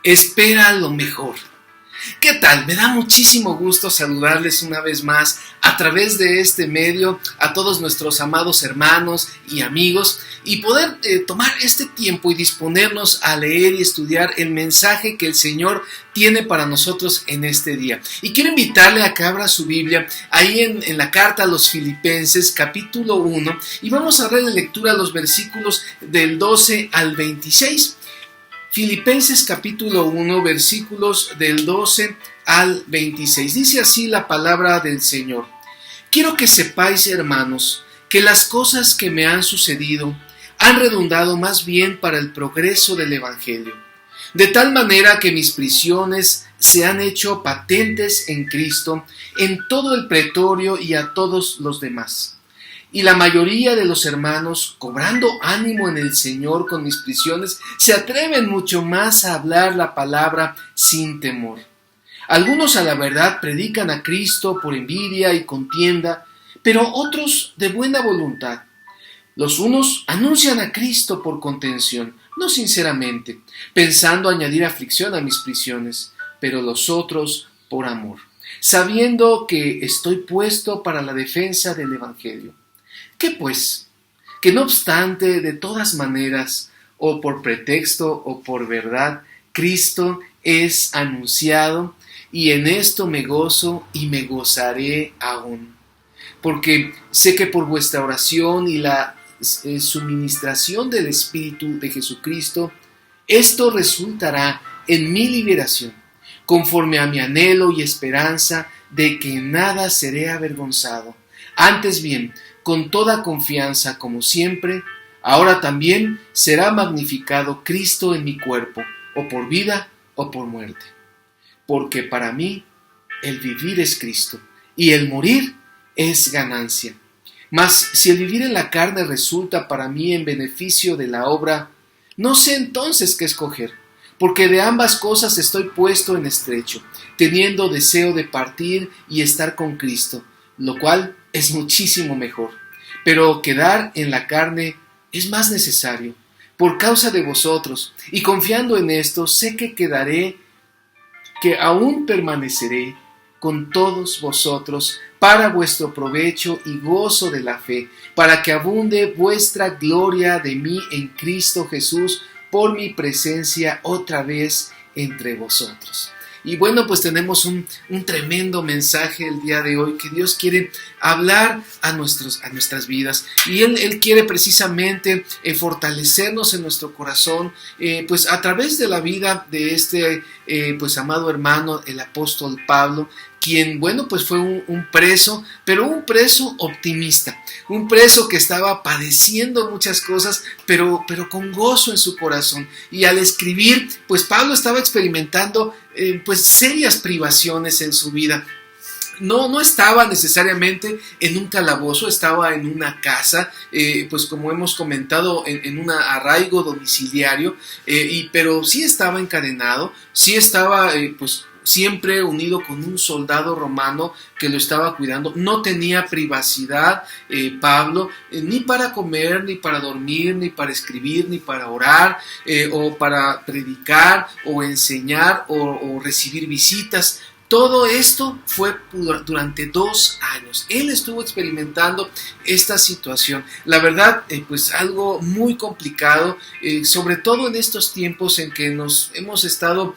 Espera lo mejor. ¿Qué tal? Me da muchísimo gusto saludarles una vez más a través de este medio a todos nuestros amados hermanos y amigos y poder tomar este tiempo y disponernos a leer y estudiar el mensaje que el Señor tiene para nosotros en este día. Y quiero invitarle a que abra su Biblia ahí en la carta a los Filipenses capítulo 1 y vamos a ver la lectura los versículos del 12 al 26. Filipenses capítulo 1 versículos del 12 al 26. Dice así la palabra del Señor. Quiero que sepáis, hermanos, que las cosas que me han sucedido han redundado más bien para el progreso del Evangelio, de tal manera que mis prisiones se han hecho patentes en Cristo en todo el pretorio y a todos los demás. Y la mayoría de los hermanos, cobrando ánimo en el Señor con mis prisiones, se atreven mucho más a hablar la palabra sin temor. Algunos a la verdad predican a Cristo por envidia y contienda, pero otros de buena voluntad. Los unos anuncian a Cristo por contención, no sinceramente, pensando añadir aflicción a mis prisiones, pero los otros por amor, sabiendo que estoy puesto para la defensa del Evangelio. ¿Qué pues? Que no obstante, de todas maneras, o por pretexto o por verdad, Cristo es anunciado, y en esto me gozo y me gozaré aún. Porque sé que por vuestra oración y la suministración del Espíritu de Jesucristo, esto resultará en mi liberación, conforme a mi anhelo y esperanza de que en nada seré avergonzado. Antes bien, con toda confianza, como siempre, ahora también será magnificado Cristo en mi cuerpo, o por vida o por muerte. Porque para mí el vivir es Cristo, y el morir es ganancia. Mas si el vivir en la carne resulta para mí en beneficio de la obra, no sé entonces qué escoger, porque de ambas cosas estoy puesto en estrecho, teniendo deseo de partir y estar con Cristo, lo cual es muchísimo mejor. Pero quedar en la carne es más necesario, por causa de vosotros, y confiando en esto, sé que quedaré, que aún permaneceré con todos vosotros para vuestro provecho y gozo de la fe, para que abunde vuestra gloria de mí en Cristo Jesús por mi presencia otra vez entre vosotros. Y bueno, pues tenemos un tremendo mensaje el día de hoy que Dios quiere hablar a nuestras vidas. Y Él quiere precisamente fortalecernos en nuestro corazón, pues a través de la vida de este pues amado hermano, el apóstol Pablo, quien, bueno, pues fue un preso, pero un preso optimista, un preso que estaba padeciendo muchas cosas, pero con gozo en su corazón. Y al escribir, pues Pablo estaba experimentando pues serias privaciones en su vida. No estaba necesariamente en un calabozo, estaba en una casa, pues como hemos comentado, en un arraigo domiciliario, pero sí estaba encadenado, sí estaba pues siempre unido con un soldado romano que lo estaba cuidando. No tenía privacidad Pablo, ni para comer, ni para dormir, ni para escribir, ni para orar, o para predicar, o enseñar, o recibir visitas. Todo esto fue durante 2 años. Él estuvo experimentando esta situación. La verdad, pues algo muy complicado, sobre todo en estos tiempos en que nos hemos estado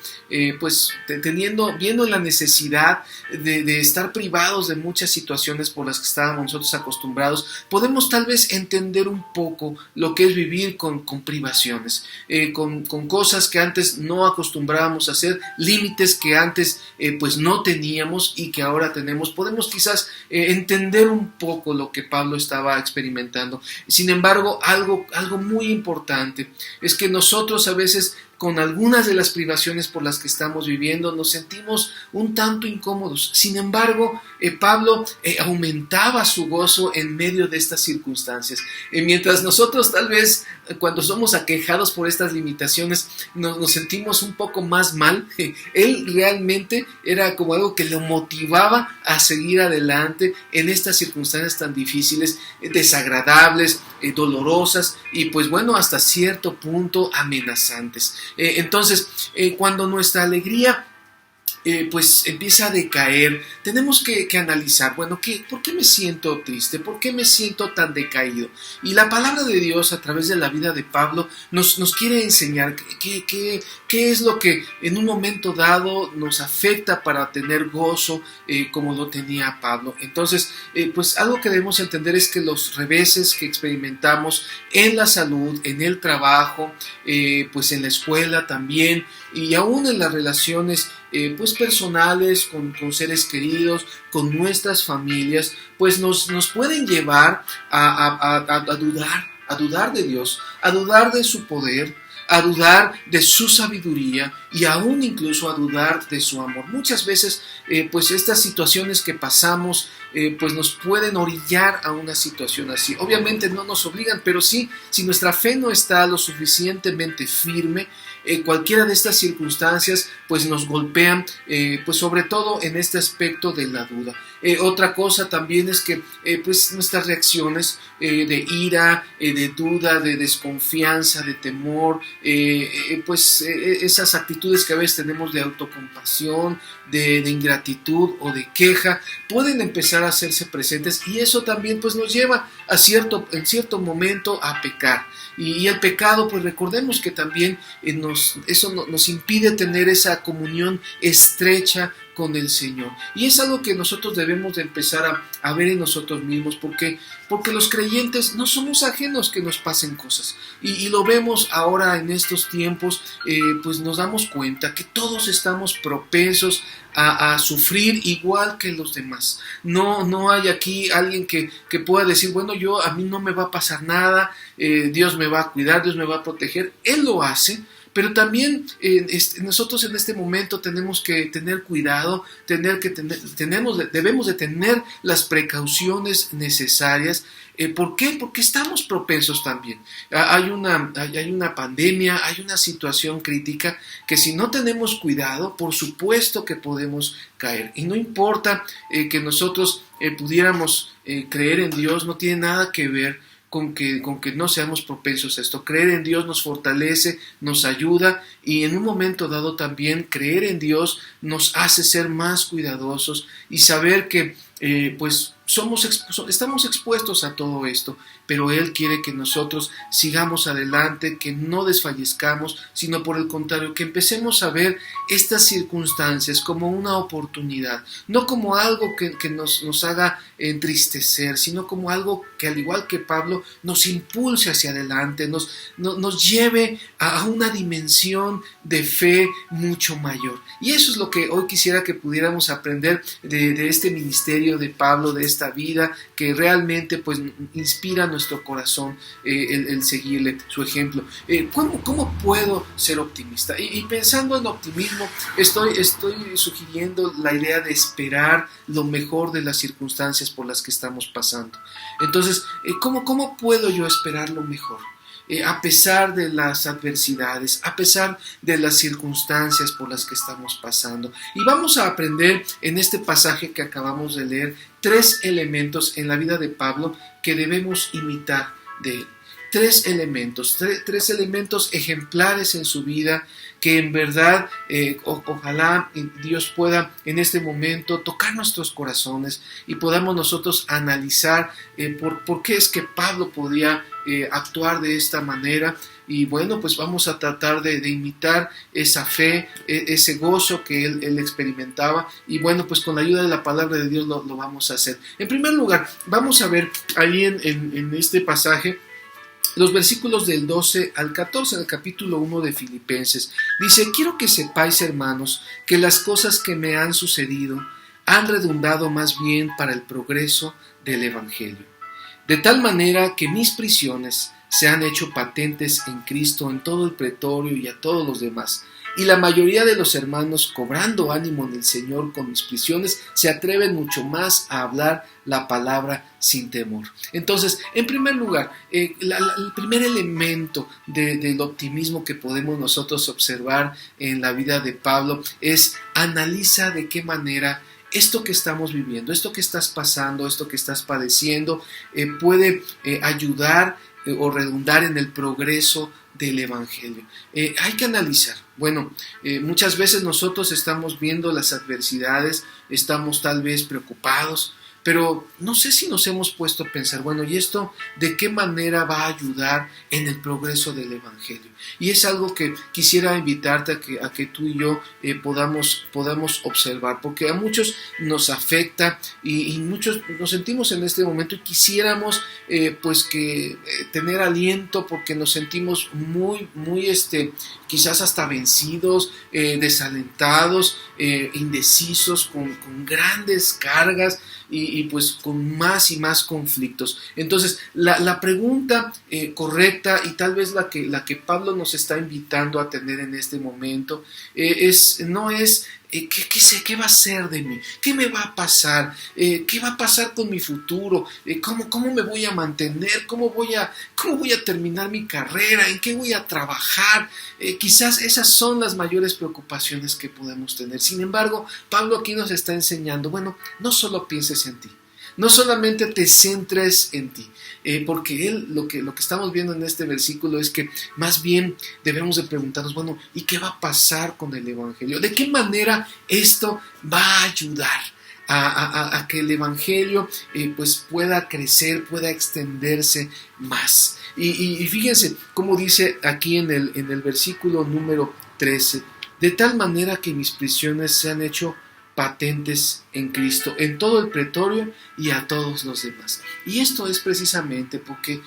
pues viendo la necesidad de estar privados de muchas situaciones por las que estábamos nosotros acostumbrados. Podemos tal vez entender un poco lo que es vivir con privaciones, con cosas que antes no acostumbrábamos a hacer, límites que antes pues no teníamos y que ahora tenemos. Podemos quizás entender un poco lo que Pablo estaba experimentando. Sin embargo, algo muy importante es que nosotros a veces con algunas de las privaciones por las que estamos viviendo, nos sentimos un tanto incómodos. Sin embargo, Pablo aumentaba su gozo en medio de estas circunstancias. Mientras nosotros tal vez cuando somos aquejados por estas limitaciones nos sentimos un poco más mal, él realmente era como algo que lo motivaba a seguir adelante en estas circunstancias tan difíciles, desagradables, dolorosas y pues bueno, hasta cierto punto amenazantes. Entonces, cuando nuestra alegría pues empieza a decaer, tenemos que analizar, bueno, ¿por qué me siento triste? ¿Por qué me siento tan decaído? Y la palabra de Dios a través de la vida de Pablo nos quiere enseñar qué es lo que en un momento dado nos afecta para tener gozo como lo tenía Pablo. Entonces, pues algo que debemos entender es que los reveses que experimentamos en la salud, en el trabajo, pues en la escuela también, y aún en las relaciones pues personales, con seres queridos, con nuestras familias, pues nos pueden llevar a dudar de Dios, a dudar de su poder, a dudar de su sabiduría y aún incluso a dudar de su amor. Muchas veces pues estas situaciones que pasamos pues nos pueden orillar a una situación así. Obviamente no nos obligan, pero sí, si nuestra fe no está lo suficientemente firme, cualquiera de estas circunstancias pues nos golpean, pues sobre todo en este aspecto de la duda. Otra cosa también es que pues nuestras reacciones de ira, de duda, de desconfianza, de temor, pues esas actitudes que a veces tenemos de autocompasión, de ingratitud o de queja, pueden empezar a hacerse presentes, y eso también pues nos lleva a en cierto momento a pecar. Y el pecado, pues recordemos que también eso nos impide tener esa comunión estrecha con el Señor. Y es algo que nosotros debemos de empezar a ver en nosotros mismos, porque los creyentes no somos ajenos que nos pasen cosas. Y lo vemos ahora en estos tiempos, pues nos damos cuenta que todos estamos propensos a sufrir igual que los demás. No hay aquí alguien que pueda decir, bueno, a mí no me va a pasar nada, Dios me va a cuidar, Dios me va a proteger. Él lo hace. Pero también nosotros en este momento tenemos que tener cuidado, debemos de tener las precauciones necesarias. ¿Por qué? Porque estamos propensos también. Hay una pandemia, hay una situación crítica que si no tenemos cuidado, por supuesto que podemos caer. Y no importa que nosotros pudiéramos creer en Dios, no tiene nada que ver con que no seamos propensos a esto. Creer en Dios nos fortalece, nos ayuda, y en un momento dado también creer en Dios nos hace ser más cuidadosos y saber que pues estamos expuestos a todo esto, pero Él quiere que nosotros sigamos adelante, que no desfallezcamos, sino por el contrario, que empecemos a ver estas circunstancias como una oportunidad, no como algo que nos haga entristecer, sino como algo que, al igual que Pablo, nos impulse hacia adelante, nos lleve a una dimensión de fe mucho mayor. Y eso es lo que hoy quisiera que pudiéramos aprender de este ministerio de Pablo, de esta vida que realmente pues inspira nuestro corazón, el seguirle su ejemplo. ¿Cómo puedo ser optimista? Y pensando en optimismo, estoy sugiriendo la idea de esperar lo mejor de las circunstancias por las que estamos pasando. Entonces, ¿cómo puedo yo esperar lo mejor? A pesar de las adversidades, a pesar de las circunstancias por las que estamos pasando. Y vamos a aprender en este pasaje que acabamos de leer 3 elementos en la vida de Pablo que debemos imitar de él. 3 elementos, tres elementos ejemplares en su vida que en verdad ojalá Dios pueda en este momento tocar nuestros corazones y podamos nosotros analizar por qué es que Pablo podía actuar de esta manera. Y bueno, pues vamos a tratar de imitar esa fe, ese gozo que él experimentaba, y bueno, pues con la ayuda de la palabra de Dios lo vamos a hacer. En primer lugar, vamos a ver ahí en este pasaje los versículos del 12 al 14 del capítulo 1 de Filipenses. Dice: quiero que sepáis, hermanos, que las cosas que me han sucedido han redundado más bien para el progreso del Evangelio, de tal manera que mis prisiones se han hecho patentes en Cristo en todo el pretorio y a todos los demás. Y la mayoría de los hermanos, cobrando ánimo en el Señor con mis prisiones, se atreven mucho más a hablar la palabra sin temor. Entonces, en primer lugar, el primer elemento del optimismo que podemos nosotros observar en la vida de Pablo es: analiza de qué manera esto que estamos viviendo, esto que estás pasando, esto que estás padeciendo, puede ayudar o redundar en el progreso del Evangelio. Hay que analizar. Bueno, muchas veces nosotros estamos viendo las adversidades, estamos tal vez preocupados, pero no sé si nos hemos puesto a pensar, bueno, ¿y esto de qué manera va a ayudar en el progreso del Evangelio? Y es algo que quisiera invitarte a que tú y yo podamos observar, porque a muchos nos afecta y muchos nos sentimos en este momento y quisiéramos tener aliento, porque nos sentimos muy quizás hasta vencidos, desalentados, indecisos, con grandes cargas y pues con más y más conflictos. Entonces la pregunta correcta, y tal vez la que Pablo nos está invitando a tener en este momento, no es ¿qué va a ser de mí? ¿Qué me va a pasar? ¿Qué va a pasar con mi futuro? ¿Cómo me voy a mantener? ¿Cómo voy a terminar mi carrera? ¿En qué voy a trabajar? Quizás esas son las mayores preocupaciones que podemos tener. Sin embargo, Pablo aquí nos está enseñando, bueno, no solo pienses en ti, no solamente te centres en ti, porque lo que estamos viendo en este versículo es que más bien debemos de preguntarnos, bueno, ¿y qué va a pasar con el Evangelio? ¿De qué manera esto va a ayudar a que el Evangelio pues pueda crecer, pueda extenderse más? Y fíjense cómo dice aquí en el versículo número 13, de tal manera que mis prisiones se han hecho patentes en Cristo, en todo el pretorio y a todos los demás. Y esto es precisamente porque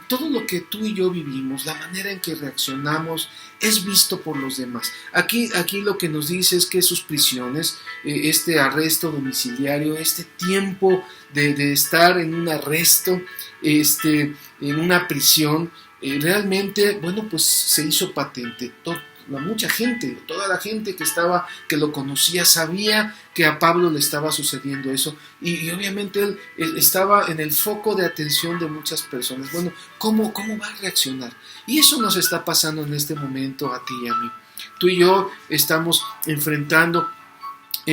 todo lo que tú y yo vivimos, la manera en que reaccionamos, es visto por los demás. Aquí lo que nos dice es que sus prisiones, este arresto domiciliario, este tiempo de estar en un arresto, en una prisión, realmente, bueno, pues se hizo patente. Mucha gente, toda la gente que lo conocía, sabía que a Pablo le estaba sucediendo eso, y obviamente él estaba en el foco de atención de muchas personas. Bueno, ¿cómo va a reaccionar? Y eso nos está pasando en este momento a ti y a mí. Tú y yo estamos enfrentando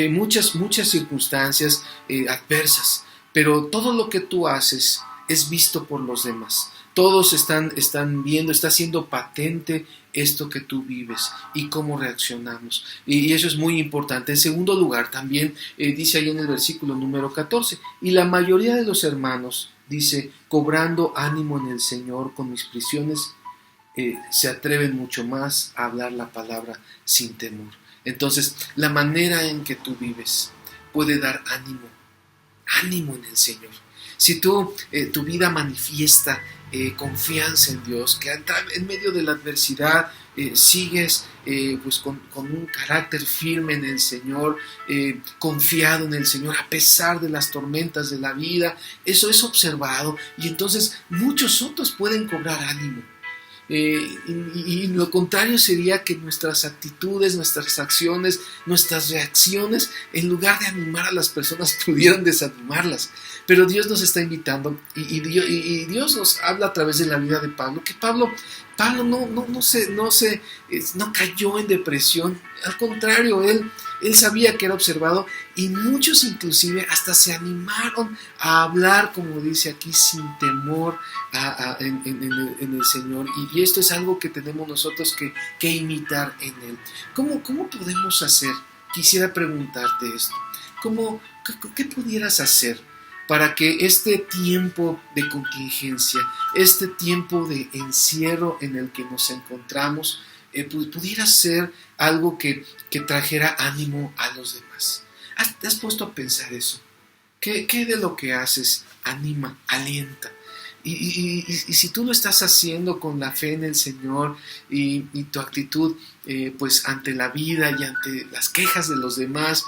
muchas circunstancias adversas, pero todo lo que tú haces es visto por los demás. Todos están viendo, está siendo patente esto que tú vives y cómo reaccionamos. Y eso es muy importante. En segundo lugar, también dice ahí en el versículo número 14, y la mayoría de los hermanos, dice, cobrando ánimo en el Señor con mis prisiones, se atreven mucho más a hablar la palabra sin temor. Entonces, la manera en que tú vives puede dar ánimo en el Señor. Si tu vida manifiesta confianza en Dios, que en medio de la adversidad sigues pues con un carácter firme en el Señor, confiado en el Señor a pesar de las tormentas de la vida, eso es observado, y entonces muchos otros pueden cobrar ánimo. Y lo contrario sería que nuestras actitudes, nuestras acciones, nuestras reacciones, en lugar de animar a las personas, pudieran desanimarlas. Pero Dios nos está invitando, y Dios nos habla a través de la vida de Pablo, que Pablo no cayó en depresión. Al contrario, él sabía que era observado, y muchos inclusive hasta se animaron a hablar, como dice aquí, sin temor en el Señor. Y esto es algo que tenemos nosotros que imitar en Él. ¿Cómo podemos hacer? Quisiera preguntarte esto. ¿Qué pudieras hacer para que este tiempo de contingencia, este tiempo de encierro en el que nos encontramos, pudiera ser algo que trajera ánimo a los demás? ¿Te has puesto a pensar eso? ¿Qué de lo que haces anima, alienta? Y si tú lo estás haciendo con la fe en el Señor y tu actitud pues ante la vida y ante las quejas de los demás,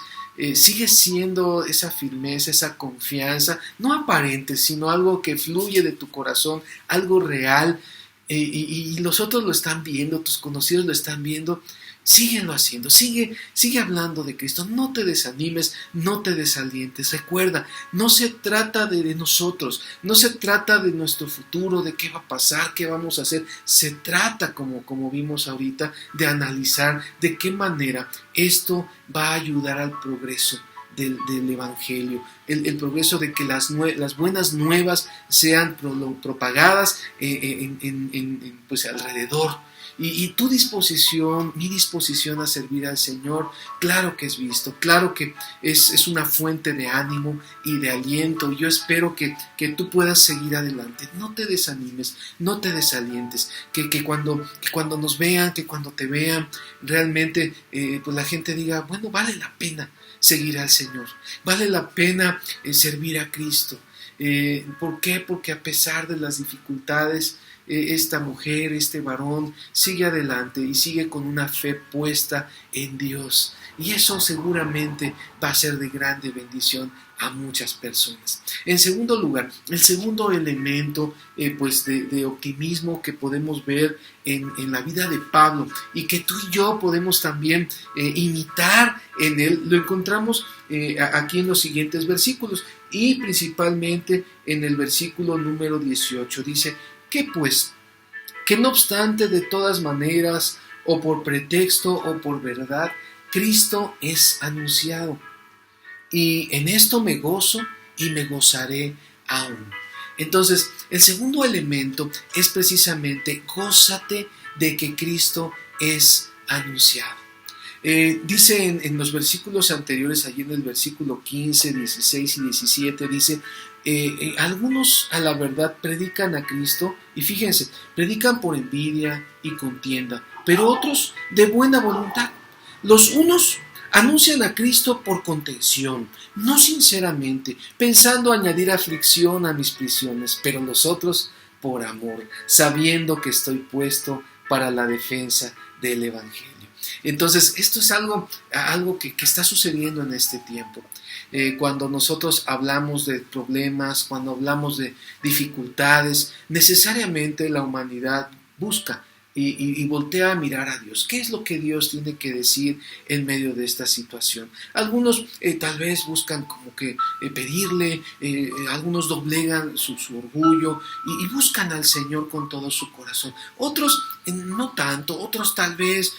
sigue siendo esa firmeza, esa confianza, no aparente, sino algo que fluye de tu corazón, algo real, y los otros lo están viendo, tus conocidos lo están viendo, síguelo haciendo, sigue hablando de Cristo. No te desanimes, no te desalientes. Recuerda, no se trata de nosotros, no se trata de nuestro futuro, de qué va a pasar, qué vamos a hacer. Se trata, como vimos ahorita, de analizar de qué manera esto va a ayudar al progreso del Evangelio, el progreso de que las buenas nuevas sean propagadas pues alrededor. Y tu disposición, mi disposición a servir al Señor, claro que es visto, claro que es una fuente de ánimo y de aliento. Yo espero que tú puedas seguir adelante. No te desanimes, no te desalientes, que cuando nos vean, que cuando te vean, realmente pues la gente diga, bueno, vale la pena seguir al Señor, vale la pena servir a Cristo. ¿Por qué? Porque a pesar de las dificultades, esta mujer, este varón, sigue adelante y sigue con una fe puesta en Dios. Y eso seguramente va a ser de grande bendición a muchas personas. En segundo lugar, el segundo elemento pues de optimismo que podemos ver en la vida de Pablo y que tú y yo podemos también imitar en él, lo encontramos aquí en los siguientes versículos y principalmente en el versículo número 18. Dice: ¿qué pues? Que no obstante, de todas maneras, o por pretexto o por verdad, Cristo es anunciado. Y en esto me gozo y me gozaré aún. Entonces, el segundo elemento es precisamente: gózate de que Cristo es anunciado. Dice en los versículos anteriores, allí en el versículo 15, 16 y 17, dice: algunos a la verdad predican a Cristo, y fíjense, predican por envidia y contienda, pero otros de buena voluntad. Los unos anuncian a Cristo por contención, no sinceramente, pensando añadir aflicción a mis prisiones, pero los otros por amor, sabiendo que estoy puesto para la defensa del Evangelio. Entonces, esto es algo que está sucediendo en este tiempo. Cuando nosotros hablamos de problemas, cuando hablamos de dificultades, necesariamente la humanidad busca y voltea a mirar a Dios. ¿Qué es lo que Dios tiene que decir en medio de esta situación? Algunos tal vez buscan como que pedirle, algunos doblegan su orgullo y buscan al Señor con todo su corazón. Otros no tanto, otros tal vez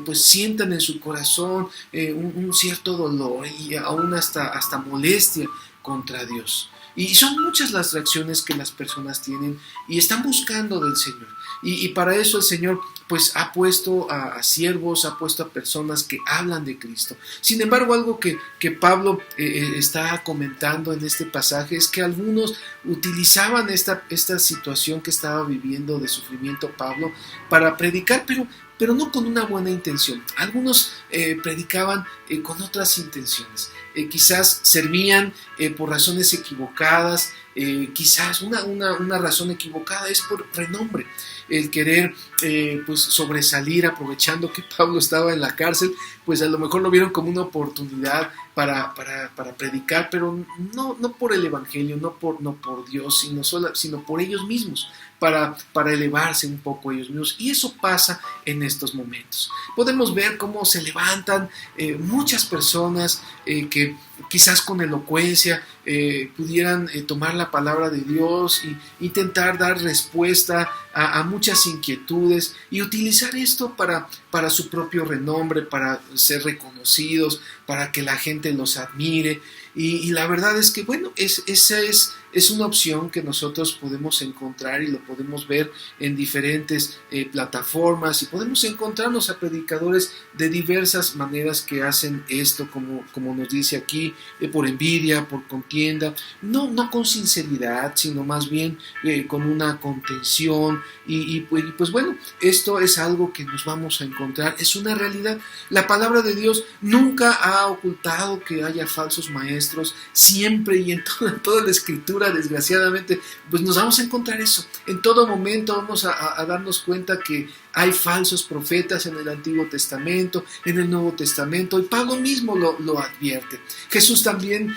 pues sientan en su corazón un cierto dolor y aún hasta molestia contra Dios. Y son muchas las reacciones que las personas tienen y están buscando del Señor. Y para eso el Señor pues ha puesto a siervos, ha puesto a personas que hablan de Cristo. Sin embargo, algo que Pablo está comentando en este pasaje es que algunos utilizaban esta situación que estaba viviendo de sufrimiento Pablo para predicar, pero no con una buena intención. Algunos predicaban con otras intenciones. Quizás servían por razones equivocadas, quizás una razón equivocada es por renombre, el querer pues sobresalir, aprovechando que Pablo estaba en la cárcel, pues a lo mejor lo vieron como una oportunidad para predicar, pero no por el Evangelio, no por Dios, sino por ellos mismos, para elevarse un poco ellos mismos. Y eso pasa en estos momentos. Podemos ver cómo se levantan muchas personas que quizás con elocuencia pudieran tomar la palabra de Dios e intentar dar respuesta a muchas inquietudes y utilizar esto para su propio renombre, para ser reconocidos, para que la gente los admire. Y la verdad es que, bueno, esa es una opción que nosotros podemos encontrar y lo podemos ver en diferentes plataformas, y podemos encontrarnos a predicadores de diversas maneras que hacen esto, como nos dice aquí, por envidia, por contienda, no con sinceridad, sino más bien con una contención. Y pues bueno, esto es algo que nos vamos a encontrar, es una realidad. La palabra de Dios nunca ha ocultado que haya falsos maestros. Siempre y en toda la Escritura, desgraciadamente, pues nos vamos a encontrar eso. En todo momento vamos a darnos cuenta que hay falsos profetas en el Antiguo Testamento, en el Nuevo Testamento, y Pablo mismo lo advierte. Jesús también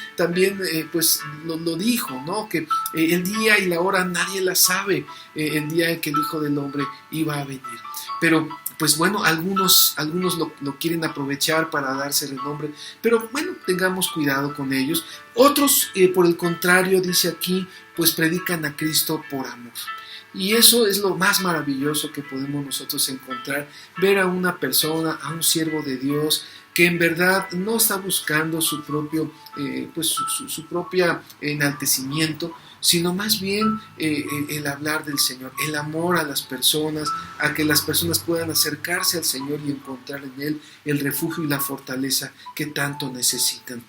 pues lo dijo, ¿no? Que el día y la hora nadie la sabe, el día en que el Hijo del Hombre iba a venir. Pero pues bueno, algunos lo quieren aprovechar para darse renombre, pero bueno, tengamos cuidado con ellos. Otros, por el contrario, dice aquí, pues predican a Cristo por amor. Y eso es lo más maravilloso que podemos nosotros encontrar, ver a una persona, a un siervo de Dios, que en verdad no está buscando su propio, su propia enaltecimiento, sino más bien el hablar del Señor, el amor a las personas, a que las personas puedan acercarse al Señor y encontrar en Él el refugio y la fortaleza que tanto necesitan.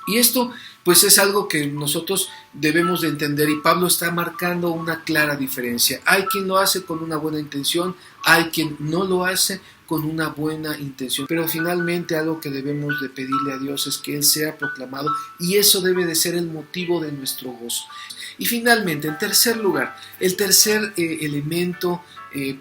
Y esto pues es algo que nosotros debemos de entender, y Pablo está marcando una clara diferencia. Hay quien lo hace con una buena intención, hay quien no lo hace con una buena intención, pero finalmente algo que debemos de pedirle a Dios es que Él sea proclamado, y eso debe de ser el motivo de nuestro gozo. Y finalmente, en tercer lugar, el tercer elemento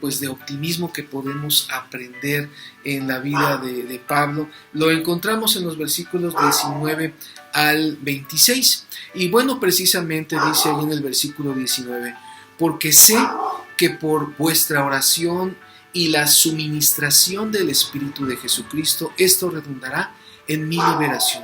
pues de optimismo que podemos aprender en la vida de Pablo, lo encontramos en los versículos 19 al 26. Y bueno, precisamente dice ahí en el versículo 19: porque sé que por vuestra oración y la suministración del Espíritu de Jesucristo, esto redundará en mi liberación,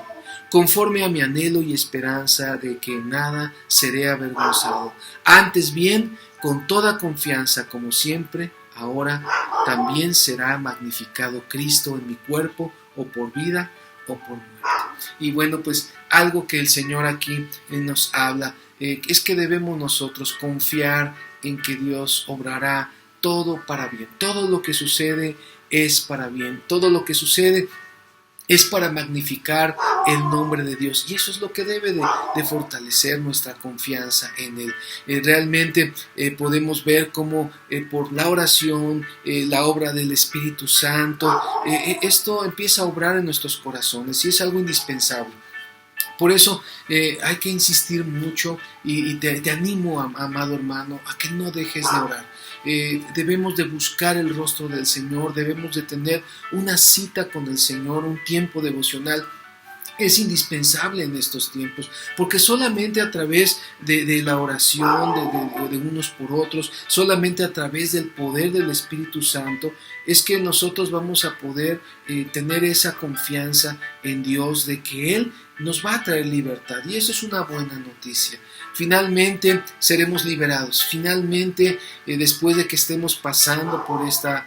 conforme a mi anhelo y esperanza de que en nada seré avergonzado. Antes bien, con toda confianza, como siempre, ahora también será magnificado Cristo en mi cuerpo, o por vida o por muerte. Y bueno, pues algo que el Señor aquí nos habla es que debemos nosotros confiar en que Dios obrará todo para bien. Todo lo que sucede es para bien. Todo lo que sucede es para magnificar el nombre de Dios, y eso es lo que debe de fortalecer nuestra confianza en Él. Realmente podemos ver cómo por la oración, la obra del Espíritu Santo, esto empieza a obrar en nuestros corazones, y es algo indispensable. Por eso hay que insistir mucho, y te animo, amado hermano, a que no dejes de orar. Debemos de buscar el rostro del Señor, debemos de tener una cita con el Señor, un tiempo devocional. Es indispensable en estos tiempos, porque solamente a través de la oración de unos por otros, solamente a través del poder del Espíritu Santo, es que nosotros vamos a poder tener esa confianza en Dios de que Él nos va a traer libertad, y eso es una buena noticia. Finalmente seremos liberados, finalmente después de que estemos pasando por esta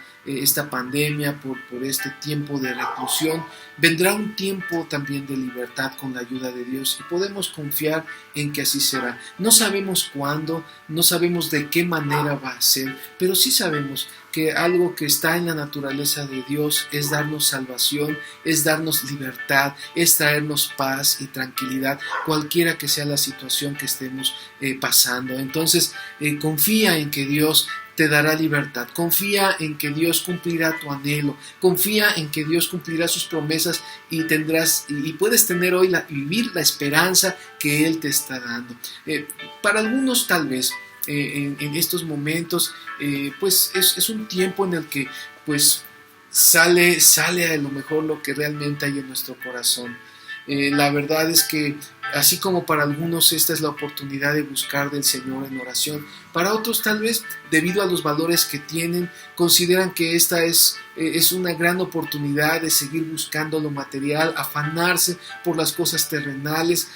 pandemia, por este tiempo de reclusión, vendrá un tiempo también de libertad con la ayuda de Dios, y podemos confiar en que así será. No sabemos cuándo, no sabemos de qué manera va a ser, pero sí sabemos que algo que está en la naturaleza de Dios es darnos salvación, es darnos libertad, es traernos paz y tranquilidad, cualquiera que sea la situación que estemos pasando. Entonces, confía en que Dios te dará libertad, confía en que Dios cumplirá tu anhelo, confía en que Dios cumplirá sus promesas, y tendrás y puedes tener hoy vivir la esperanza que Él te está dando. Para algunos tal vez en estos momentos pues es un tiempo en el que pues sale a lo mejor lo que realmente hay en nuestro corazón. La verdad es que así como para algunos esta es la oportunidad de buscar del Señor en oración, para otros tal vez debido a los valores que tienen consideran que esta es una gran oportunidad de seguir buscando lo material, afanarse por las cosas terrenales,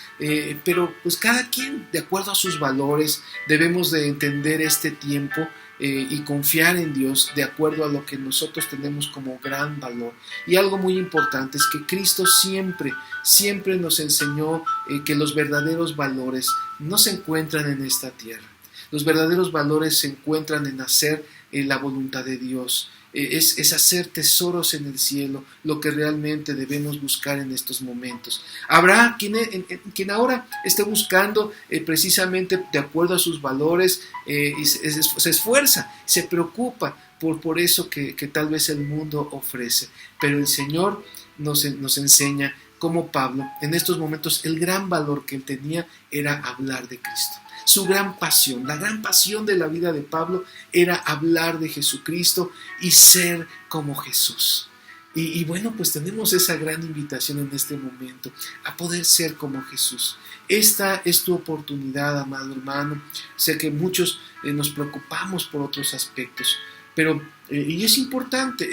pero pues cada quien de acuerdo a sus valores debemos de entender este tiempo y confiar en Dios de acuerdo a lo que nosotros tenemos como gran valor. Y algo muy importante es que Cristo siempre nos enseñó que los verdaderos valores no se encuentran en esta tierra. Los verdaderos valores se encuentran en hacer la voluntad de Dios. Es hacer tesoros en el cielo, lo que realmente debemos buscar en estos momentos. Habrá quien ahora esté buscando precisamente de acuerdo a sus valores, y se esfuerza, se preocupa por eso que tal vez el mundo ofrece. Pero el Señor nos enseña, como Pablo, en estos momentos el gran valor que él tenía era hablar de Cristo. Su gran pasión, la gran pasión de la vida de Pablo era hablar de Jesucristo y ser como Jesús. Y bueno, pues tenemos esa gran invitación en este momento a poder ser como Jesús. Esta es tu oportunidad, amado hermano. Sé que muchos nos preocupamos por otros aspectos, Pero, y es importante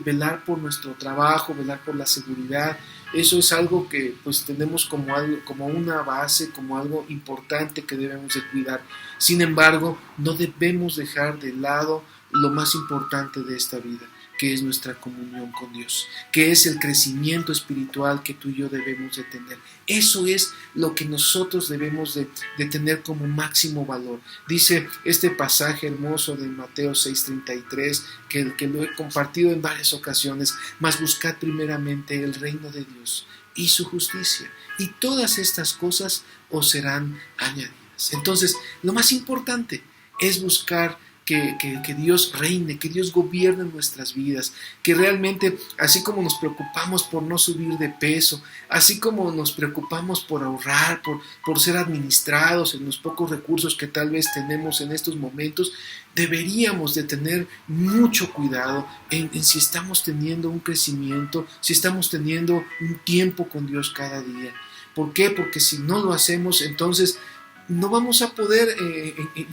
velar por nuestro trabajo, velar por la seguridad. Eso es algo que pues tenemos como algo, como una base, como algo importante que debemos de cuidar. Sin embargo, no debemos dejar de lado lo más importante de esta vida, que es nuestra comunión con Dios, que es el crecimiento espiritual que tú y yo debemos de tener. Eso es lo que nosotros debemos de tener como máximo valor. Dice este pasaje hermoso de Mateo 6:33, que lo he compartido en varias ocasiones: mas buscad primeramente el reino de Dios y su justicia, y todas estas cosas os serán añadidas. Entonces, lo más importante es buscar que Dios reine, que Dios gobierne nuestras vidas, que realmente, así como nos preocupamos por no subir de peso, así como nos preocupamos por ahorrar, por ser administrados en los pocos recursos que tal vez tenemos en estos momentos, deberíamos de tener mucho cuidado en si estamos teniendo un crecimiento, si estamos teniendo un tiempo con Dios cada día. ¿Por qué? Porque si no lo hacemos, entonces no vamos a poder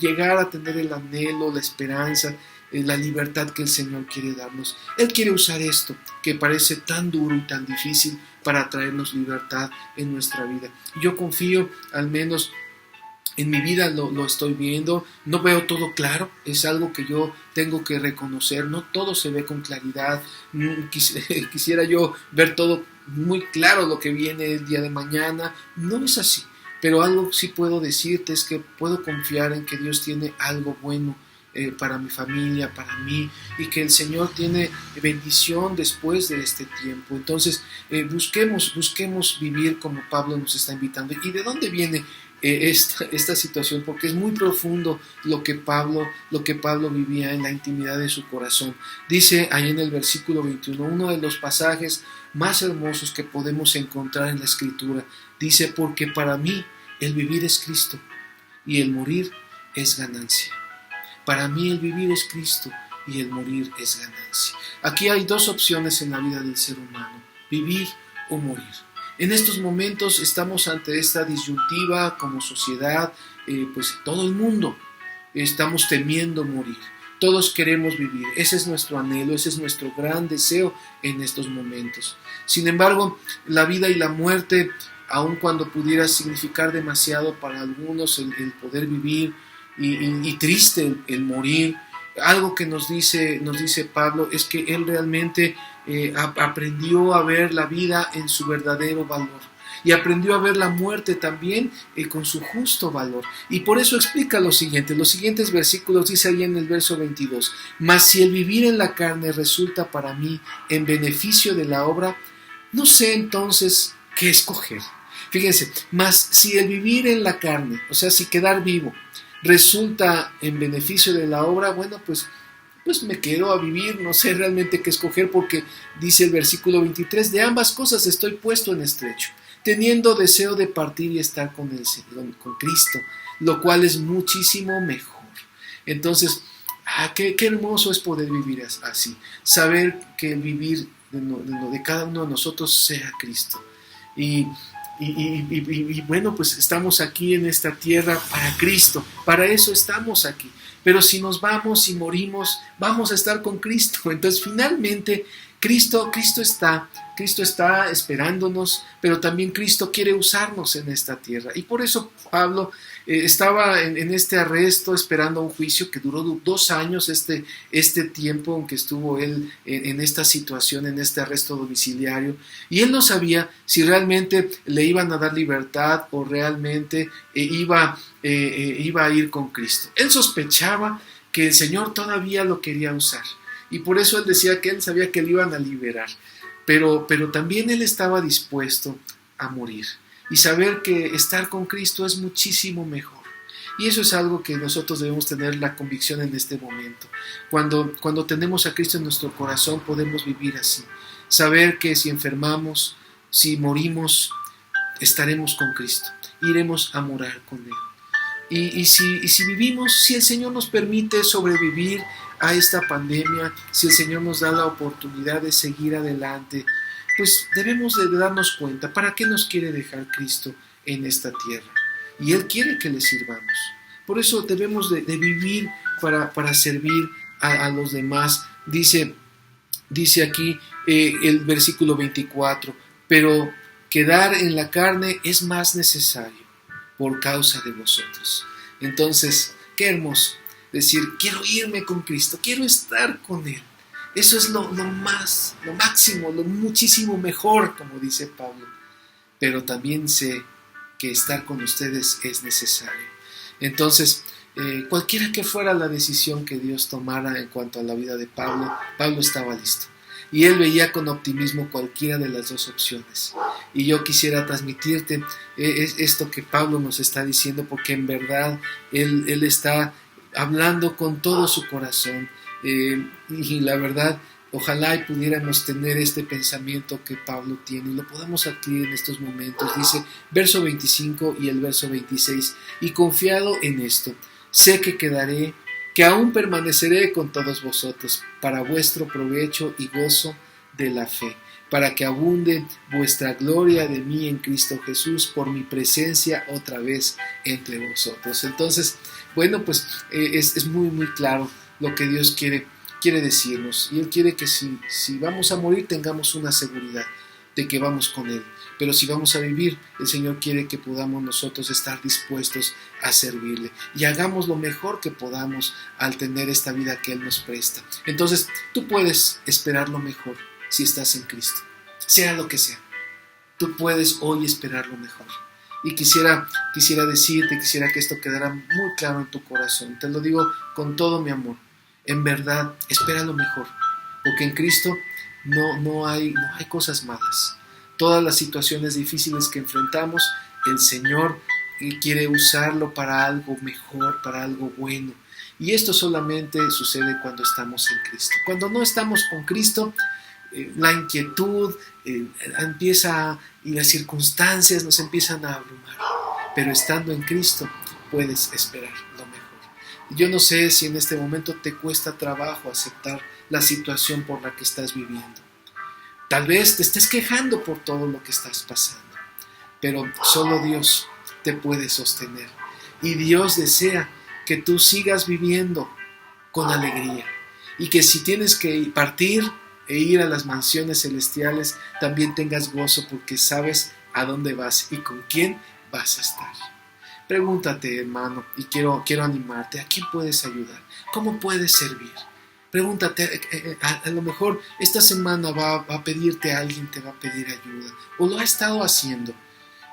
llegar a tener el anhelo, la esperanza, la libertad que el Señor quiere darnos. Él quiere usar esto, que parece tan duro y tan difícil, para traernos libertad en nuestra vida. Yo confío, al menos en mi vida lo estoy viendo. No veo todo claro, es algo que yo tengo que reconocer. No todo se ve con claridad. Quisiera yo ver todo muy claro, lo que viene el día de mañana. No es así. Pero algo sí puedo decirte es que puedo confiar en que Dios tiene algo bueno para mi familia, para mí, y que el Señor tiene bendición después de este tiempo. Entonces, busquemos vivir como Pablo nos está invitando. ¿Y de dónde viene esta situación? Porque es muy profundo lo que Pablo vivía en la intimidad de su corazón. Dice ahí en el versículo 21, uno de los pasajes más hermosos que podemos encontrar en la Escritura. Dice: porque para mí el vivir es Cristo y el morir es ganancia. Para mí el vivir es Cristo y el morir es ganancia. Aquí hay dos opciones en la vida del ser humano: vivir o morir. En estos momentos estamos ante esta disyuntiva como sociedad, pues todo el mundo estamos temiendo morir. Todos queremos vivir, ese es nuestro anhelo, ese es nuestro gran deseo en estos momentos. Sin embargo, la vida y la muerte, aun cuando pudiera significar demasiado para algunos el poder vivir y triste el morir, algo que nos dice Pablo es que él realmente aprendió a ver la vida en su verdadero valor. Y aprendió a ver la muerte también con su justo valor. Y por eso explica lo siguiente. Los siguientes versículos dice ahí en el verso 22. Mas si el vivir en la carne resulta para mí en beneficio de la obra, no sé entonces qué escoger. Fíjense, mas si el vivir en la carne, o sea, si quedar vivo, resulta en beneficio de la obra, bueno, pues me quedo a vivir, no sé realmente qué escoger, porque dice el versículo 23, de ambas cosas estoy puesto en estrecho, teniendo deseo de partir y estar con Cristo, lo cual es muchísimo mejor. Entonces, qué hermoso es poder vivir así, saber que el vivir de cada uno de nosotros sea Cristo. Y bueno, pues estamos aquí en esta tierra para Cristo, para eso estamos aquí. Pero si nos vamos y morimos, vamos a estar con Cristo. Entonces finalmente Cristo está esperándonos, pero también Cristo quiere usarnos en esta tierra. Y por eso Pablo estaba en este arresto esperando un juicio que duró 2 años, este tiempo en que estuvo él en esta situación, en este arresto domiciliario. Y él no sabía si realmente le iban a dar libertad o realmente iba a ir con Cristo. Él sospechaba que el Señor todavía lo quería usar. Y por eso él decía que él sabía que le iban a liberar. Pero también él estaba dispuesto a morir. Y saber que estar con Cristo es muchísimo mejor. Y eso es algo que nosotros debemos tener la convicción en este momento. Cuando tenemos a Cristo en nuestro corazón, podemos vivir así. Saber que si enfermamos, si morimos, estaremos con Cristo. Iremos a morar con Él. Y si vivimos, si el Señor nos permite sobrevivir a esta pandemia, si el Señor nos da la oportunidad de seguir adelante, pues debemos de darnos cuenta para qué nos quiere dejar Cristo en esta tierra. Y Él quiere que le sirvamos. Por eso debemos de vivir para servir a los demás. Dice aquí el versículo 24, pero quedar en la carne es más necesario por causa de vosotros. Entonces, qué hermoso decir, quiero irme con Cristo, quiero estar con Él. Eso es lo máximo, lo muchísimo mejor, como dice Pablo. Pero también sé que estar con ustedes es necesario. Entonces, cualquiera que fuera la decisión que Dios tomara en cuanto a la vida de Pablo, Pablo estaba listo. Y él veía con optimismo cualquiera de las dos opciones. Y yo quisiera transmitirte esto que Pablo nos está diciendo, porque en verdad él está hablando con todo su corazón. Y la verdad, ojalá y pudiéramos tener este pensamiento que Pablo tiene y lo podamos adquirir en estos momentos. Dice, verso 25 y el verso 26, y confiado en esto, sé que quedaré, que aún permaneceré con todos vosotros para vuestro provecho y gozo de la fe, para que abunde vuestra gloria de mí en Cristo Jesús por mi presencia otra vez entre vosotros. Entonces, bueno, pues es muy claro lo que Dios quiere decirnos, y Él quiere que si vamos a morir tengamos una seguridad de que vamos con Él, pero si vamos a vivir, el Señor quiere que podamos nosotros estar dispuestos a servirle y hagamos lo mejor que podamos al tener esta vida que Él nos presta. Entonces tú puedes esperar lo mejor si estás en Cristo, sea lo que sea. Tú puedes hoy esperar lo mejor. Y quisiera decirte, quisiera que esto quedara muy claro en tu corazón. Te lo digo con todo mi amor. En verdad, espera lo mejor, porque en Cristo no hay cosas malas. Todas las situaciones difíciles que enfrentamos, el Señor quiere usarlo para algo mejor, para algo bueno. Y esto solamente sucede cuando estamos en Cristo. Cuando no estamos con Cristo, la inquietud empieza y las circunstancias nos empiezan a abrumar. Pero estando en Cristo, puedes esperar lo mejor. Yo no sé si en este momento te cuesta trabajo aceptar la situación por la que estás viviendo. Tal vez te estés quejando por todo lo que estás pasando, pero solo Dios te puede sostener. Y Dios desea que tú sigas viviendo con alegría. Y que si tienes que partir e ir a las mansiones celestiales, también tengas gozo porque sabes a dónde vas y con quién vas a estar. Pregúntate, hermano, y quiero animarte, ¿a quién puedes ayudar? ¿Cómo puedes servir? Pregúntate, a lo mejor esta semana va a pedirte a alguien, te va a pedir ayuda, o lo ha estado haciendo,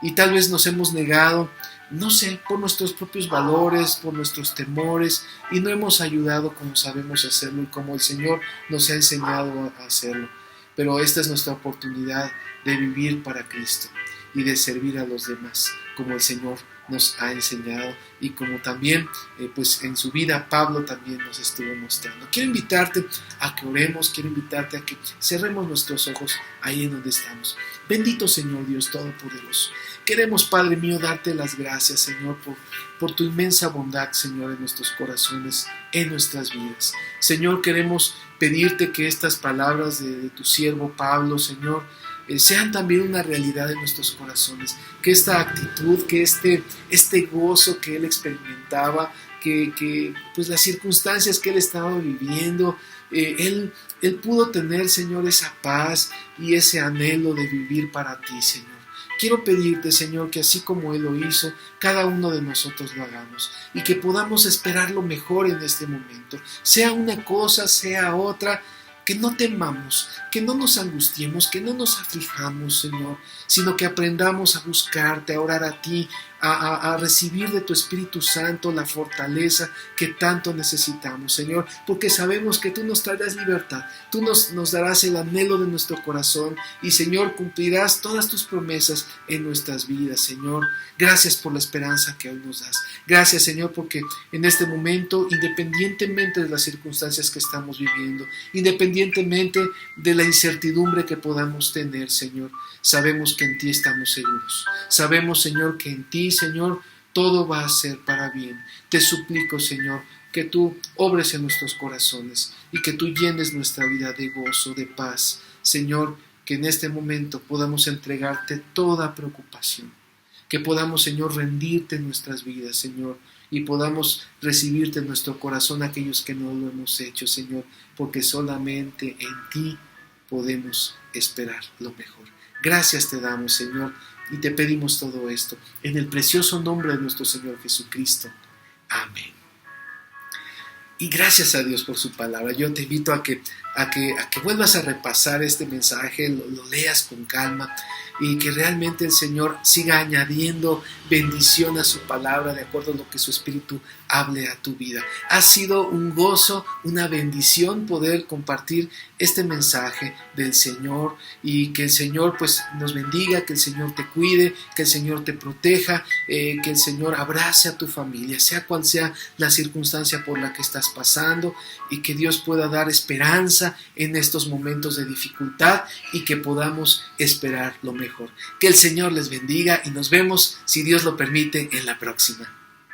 y tal vez nos hemos negado, no sé, por nuestros propios valores, por nuestros temores, y no hemos ayudado como sabemos hacerlo y como el Señor nos ha enseñado a hacerlo. Pero esta es nuestra oportunidad de vivir para Cristo y de servir a los demás, como el Señor nos ha enseñado y como también pues en su vida Pablo también nos estuvo mostrando. Quiero invitarte a que oremos, quiero invitarte a que cerremos nuestros ojos ahí en donde estamos. Bendito Señor Dios Todopoderoso. Queremos, Padre mío, darte las gracias, Señor, por tu inmensa bondad, Señor, en nuestros corazones, en nuestras vidas. Señor, queremos pedirte que estas palabras de tu siervo Pablo, Señor, sean también una realidad en nuestros corazones, que esta actitud, que este gozo que él experimentaba, que pues las circunstancias que él estaba viviendo, él pudo tener, Señor, esa paz y ese anhelo de vivir para ti, Señor. Quiero pedirte, Señor, que así como Él lo hizo, cada uno de nosotros lo hagamos y que podamos esperar lo mejor en este momento, sea una cosa, sea otra, que no temamos, que no nos angustiemos, que no nos aflijamos, Señor, sino que aprendamos a buscarte, a orar a ti, a recibir de tu Espíritu Santo la fortaleza que tanto necesitamos, Señor, porque sabemos que tú nos traerás libertad, tú nos darás el anhelo de nuestro corazón y, Señor, cumplirás todas tus promesas en nuestras vidas, Señor. Gracias por la esperanza que hoy nos das. Gracias, Señor, porque en este momento, independientemente de las circunstancias que estamos viviendo, independientemente de la incertidumbre que podamos tener, Señor, sabemos que en ti estamos seguros. Sabemos, Señor, que en ti, Señor, todo va a ser para bien. Te suplico, Señor, que tú obres en nuestros corazones y que tú llenes nuestra vida de gozo, de paz. Señor, que en este momento podamos entregarte toda preocupación. Que podamos, Señor, rendirte en nuestras vidas, Señor, y podamos recibirte en nuestro corazón aquellos que no lo hemos hecho, Señor, porque solamente en ti podemos esperar lo mejor. Gracias te damos, Señor, y te pedimos todo esto en el precioso nombre de nuestro Señor Jesucristo. Amén. Y gracias a Dios por su palabra. Yo te invito a que vuelvas a repasar este mensaje, lo leas con calma y que realmente el Señor siga añadiendo bendición a su palabra de acuerdo a lo que su Espíritu hable a tu vida. Ha sido un gozo, una bendición poder compartir este mensaje del Señor y que el Señor pues nos bendiga, que el Señor te cuide, que el Señor te proteja, que el Señor abrace a tu familia, sea cual sea la circunstancia por la que estás pasando y que Dios pueda dar esperanza en estos momentos de dificultad y que podamos esperar lo mejor. Que el Señor les bendiga y nos vemos, si Dios lo permite, en la próxima.